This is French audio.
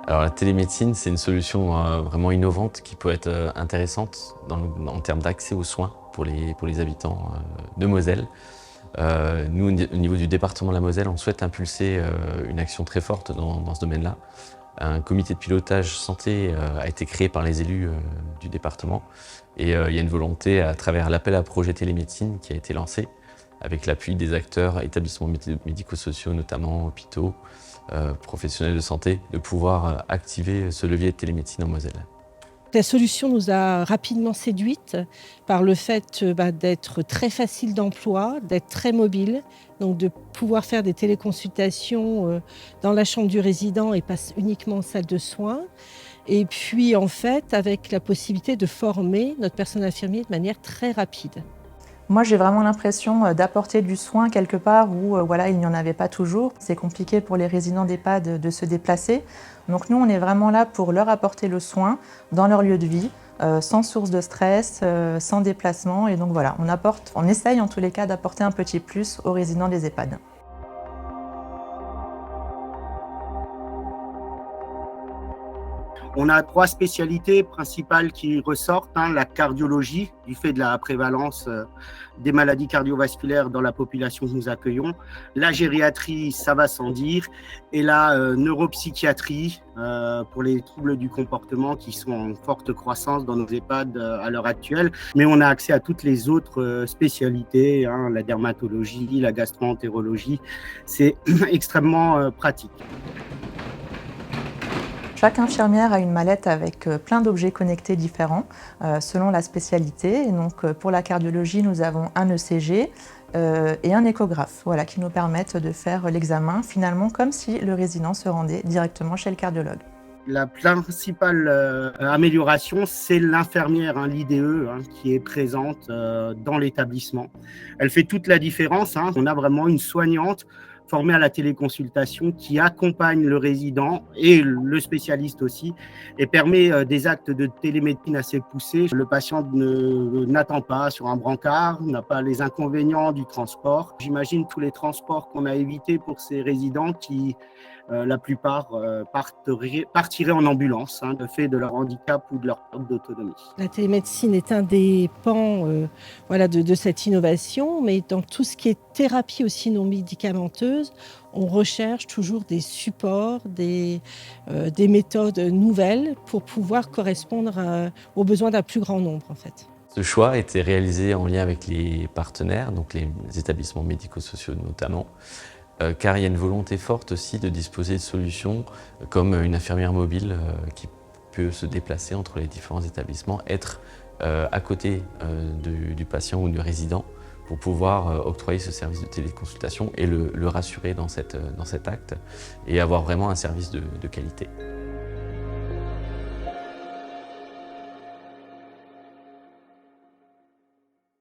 Alors la télémédecine, c'est une solution vraiment innovante qui peut être intéressante en termes d'accès aux soins pour les habitants de Moselle. Nous, au niveau du département de la Moselle, on souhaite impulser une action très forte dans ce domaine-là. Un comité de pilotage santé a été créé par les élus du département et il y a une volonté à travers l'appel à projet télémédecine qui a été lancé avec l'appui des acteurs, établissements médico-sociaux, notamment hôpitaux, professionnels de santé, de pouvoir activer ce levier de télémédecine en Moselle. La solution nous a rapidement séduites par le fait d'être très facile d'emploi, d'être très mobile, donc de pouvoir faire des téléconsultations dans la chambre du résident et pas uniquement en salle de soins. Et puis en fait, avec la possibilité de former notre personnel infirmier de manière très rapide. Moi, j'ai vraiment l'impression d'apporter du soin quelque part où il n'y en avait pas toujours. C'est compliqué pour les résidents d'EHPAD de se déplacer. Donc nous, on est vraiment là pour leur apporter le soin dans leur lieu de vie, sans source de stress, sans déplacement. Et donc voilà, on essaye en tous les cas d'apporter un petit plus aux résidents des EHPAD. On a 3 spécialités principales qui ressortent, la cardiologie, du fait de la prévalence des maladies cardiovasculaires dans la population que nous accueillons, la gériatrie, ça va sans dire, et la neuropsychiatrie pour les troubles du comportement qui sont en forte croissance dans nos EHPAD à l'heure actuelle. Mais on a accès à toutes les autres spécialités, la dermatologie, la gastro-entérologie. C'est extrêmement pratique. Chaque infirmière a une mallette avec plein d'objets connectés différents selon la spécialité. Et donc, pour la cardiologie, nous avons un ECG et un échographe qui nous permettent de faire l'examen finalement comme si le résident se rendait directement chez le cardiologue. La principale amélioration, c'est l'infirmière, l'IDE, qui est présente dans l'établissement. Elle fait toute la différence. On a vraiment une soignante formée à la téléconsultation qui accompagne le résident et le spécialiste aussi et permet des actes de télémédecine assez poussés. Le patient n'attend pas sur un brancard, n'a pas les inconvénients du transport. J'imagine tous les transports qu'on a évités pour ces résidents qui, la plupart, partiraient en ambulance, de fait de leur handicap ou de leur perte d'autonomie. La télémédecine est un des pans de cette innovation, mais dans tout ce qui est thérapie aussi non médicamenteuse, on recherche toujours des supports, des méthodes nouvelles pour pouvoir correspondre aux besoins d'un plus grand nombre en fait. Ce choix a été réalisé en lien avec les partenaires, donc les établissements médico-sociaux notamment, car il y a une volonté forte aussi de disposer de solutions comme une infirmière mobile qui peut se déplacer entre les différents établissements, être à côté du patient ou du résident pour pouvoir octroyer ce service de téléconsultation et le rassurer dans cet acte et avoir vraiment un service de qualité.